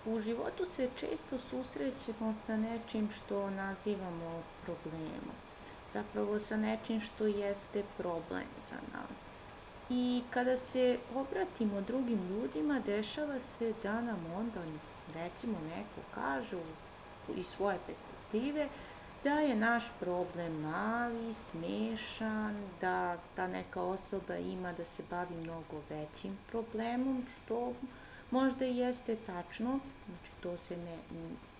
U životu se često susrećemo sa nečim što nazivamo problemom. Zapravo sa nečim što jeste problem za nas. I kada se obratimo drugim ljudima, dešava se da nam onda, recimo, neko kaže iz svoje perspektive da je naš problem mali, smešan, da ta neka osoba ima da se bavi mnogo većim problemom, što možda i jeste tačno, znači to se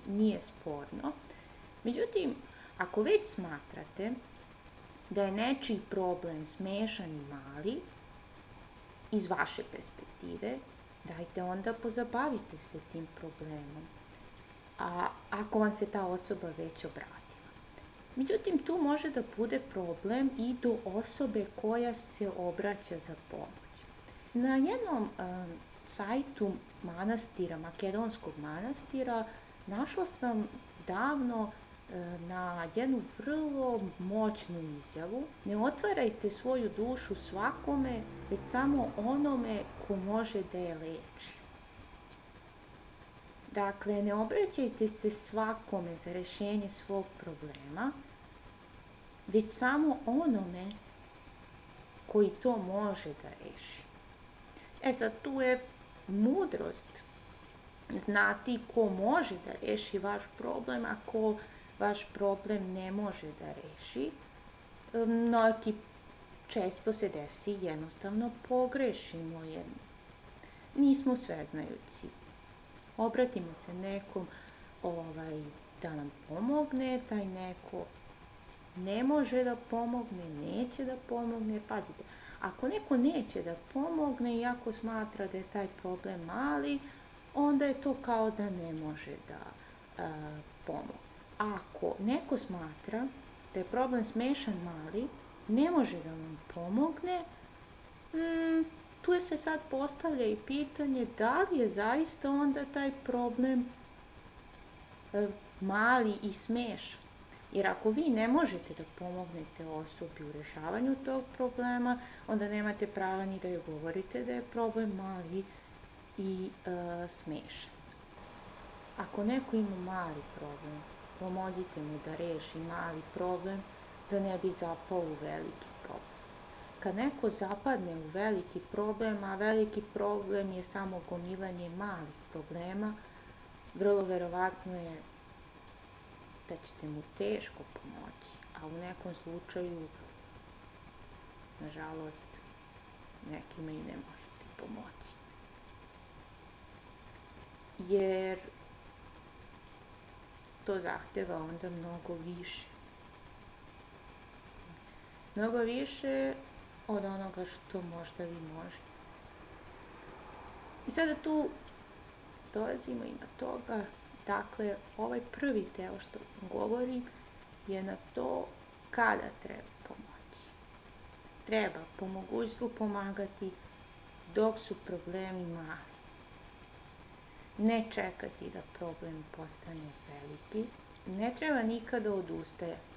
nije sporno. Međutim, ako već smatrate da je nečiji problem smešan i mali, iz vaše perspektive, dajte onda pozabavite se tim problemom. A ako vam se ta osoba već obratila. Međutim, tu može da bude problem i do osobe koja se obraća za pomoć. Na jednom sajtu manastira, makedonskog manastira, našla sam davno na jednu vrlo moćnu izjavu: ne otvarajte svoju dušu svakome, već samo onome ko može da je leči. Dakle, ne obraćajte se svakome za rešenje svog problema, već samo onome koji to može da reši. Sad, tu je mudrost znati ko može da reši vaš problem, a ko vaš problem ne može da reši. Često se desi jednostavno pogrešimo jer nismo sveznajući. Obratimo se nekom da nam pomogne, taj neko ne može da pomogne, neće da pomogne. Pazite, ako neko neće da pomogne i ako smatra da je taj problem mali, onda je to kao da ne može da pomogne. Ako neko smatra da je problem smešan, mali, ne može da vam pomogne, tu se sad postavlja i pitanje da li je zaista onda taj problem mali i smešan. Jer ako vi ne možete da pomognete osobi u rešavanju tog problema, onda nemate prava ni da joj govorite da je problem mali i smešan. Ako neko ima mali problem, pomozite mu da reši mali problem, da ne bi zapao u veliki problem. Kad neko zapadne u veliki problem, a veliki problem je samo gomilanje malih problema, vrlo verovatno je da ćete mu teško pomoći, a u nekom slučaju, nažalost, nekima i ne možete pomoći. Jer to zahteva onda mnogo više. Mnogo više od onoga što možda vi možete. I sada tu dolazimo i na toga, dakle, ovaj prvi deo što govorim je na to kada treba pomoći. Treba po mogućstvu pomagati dok su problemi mali. Ne čekati da problem postane veliki. Ne treba nikada odustajati.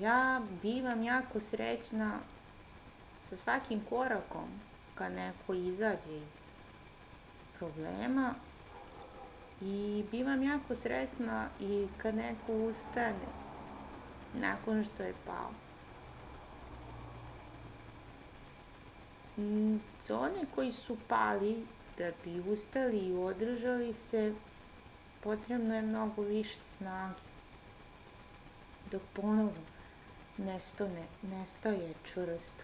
Ja bivam jako srećna sa svakim korakom kad neko izađe iz problema i bivam jako srećna i kad neko ustane nakon što je pao. Za one koji su pali, da bi ustali i održali se, potrebno je mnogo više snage. Dok ponovo nestaje čvrsto.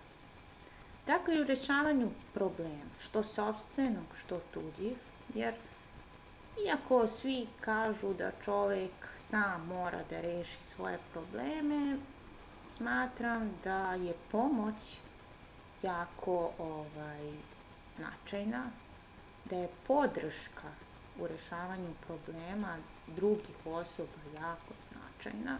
Dakle, u rešavanju problema, što sopstvenog, što tuđih, jer iako svi kažu da čovek sam mora da reši svoje probleme, smatram da je pomoć jako značajna, da je podrška u rešavanju problema drugih osoba jako značajna.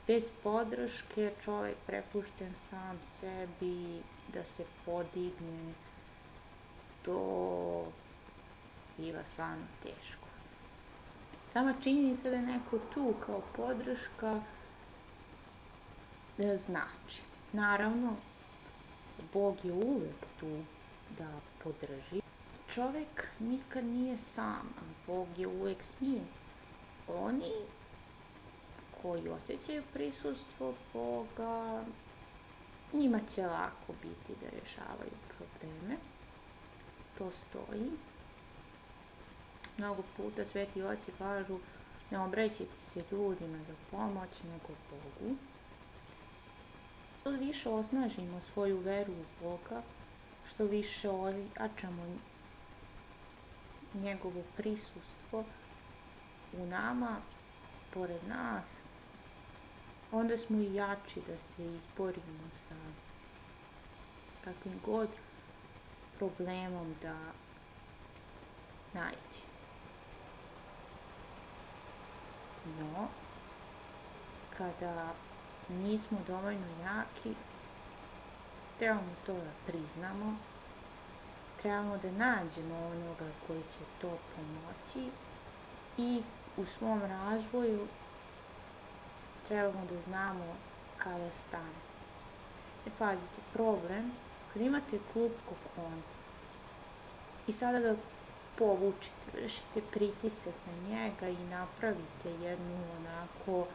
Bez podrške čovek prepušten sam sebi da se podigne, to biva stvarno teško. Sama činjenica da je neko tu kao podrška znači. Naravno, Bog je uvek tu da podrži čovjek nikad nije sam, Bog je uvijek s njim. Oni koji osjećaju prisustvo Boga, njima će lako biti da rješavaju probleme. To stoji. Mnogo puta sveti oci kažu ne obraćajte se ljudima za pomoć, nego Bogu. Što više osnažimo svoju veru u Boga, što više ojačamo njegovo prisustvo u nama, pored nas, onda smo i jači da se izborimo sa kakvim god problemom da naiđe. No, kada nismo dovoljno jaki, trebamo to da priznamo, trebamo da nađemo onoga koji će to pomoći i u svom razvoju trebamo da znamo kada stane. Pazite, problem, kad imate klupko konca i sada ga povučite, vršite pritisak na njega i napravite jednu onako,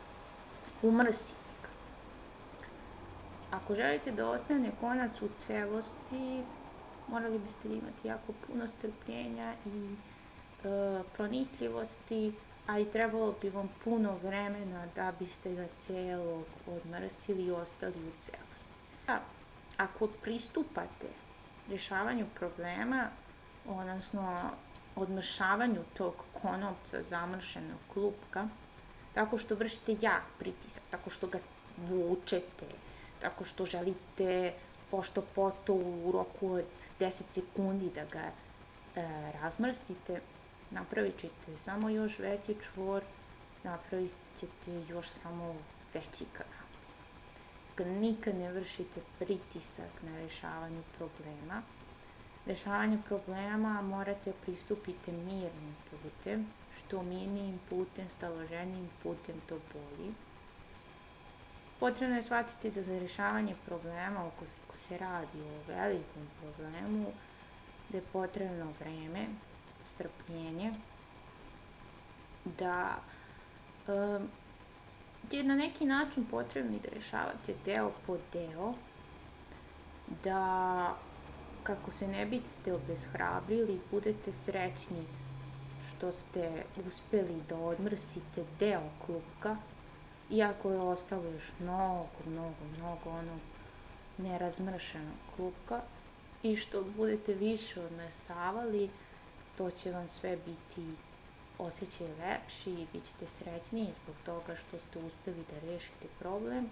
umrsite ga. Ako želite da ostane konac u celosti, morali biste imati jako puno strpljenja i pronitljivosti, a i trebalo bi vam puno vremena da biste ga celog odmrsili i ostali u celosti. Ako pristupate rješavanju problema, odnosno odmršavanju tog konopca zamršenog klupka, tako što vršite jak pritisak, tako što ga vučete, tako što želite pošto poto u roku od 10 sekundi da ga razmrsite, napravit ćete samo još veći čvor, napravit ćete još samo veći kanal. Nikad ne vršite pritisak na rješavanju problema. Rješavanju problema morate pristupiti mirnim putem, što mirnijim putem, staloženijim putem, to bolji. Potrebno je shvatiti da za rješavanje problema, ako se radi o velikom problemu, da je potrebno vreme, strpljenje, da je na neki način potrebno da rješavate deo po deo, da kako se ne biste obeshrabrili, budete srećni što ste uspjeli da odmrsite deo klupka, iako je ostalo još mnogo onog nerazmršenog klupka, i što budete više odmrsavali, to će vam sve biti osjećaj lepši i bit ćete srećniji zbog toga što ste uspjeli da rešite problem.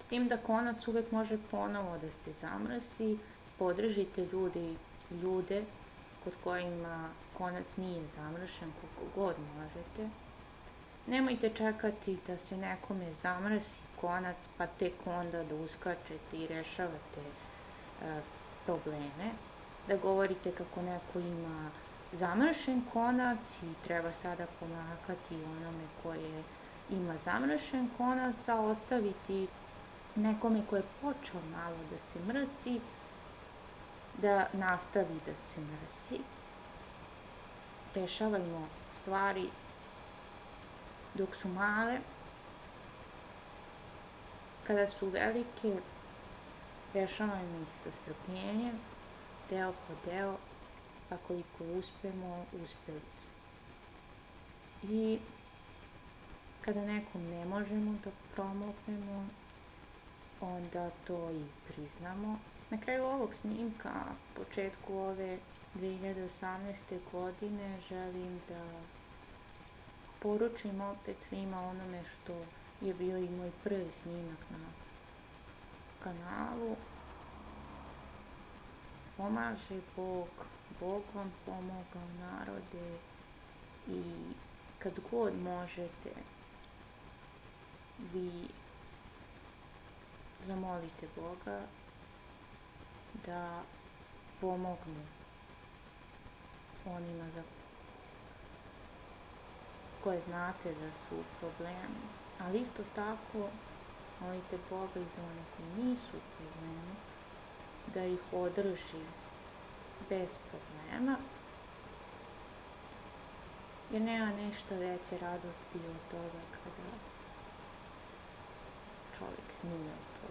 S tim da konac uvek može ponovo da se zamrsi, podržite ljude kod kojima konac nije zamršen koliko god možete. Nemojte čekati da se nekome zamrsi konac pa tek onda da uskačete i rešavate probleme, da govorite kako neko ima zamršen konac i treba sada pomagati onome koje ima zamršen konac, a ostaviti nekome ko je počeo malo da se mrsi, da nastavi da se mrsi. Rešavajmo stvari dok su male. Kada su velike, rešavajmo ih sa strpljenjem, deo po deo, pa koliko uspemo, uspjeli smo. I kada nekom ne možemo da pomognemo, onda to i priznamo. Na kraju ovog snimka, početku ove 2018. godine, želim da poručim opet svima onome što je bio i moj prvi snimak na kanalu. Pomaže Bog, Bog vam pomogao, narode, i kad god možete, vi zamolite Boga da pomogne onima za koje znate da su u problemu, ali isto tako molite Boga i za one koji nisu u problemu, da ih održi bez problema. Jer nema nešto veće radosti od toga kada čovjek nije u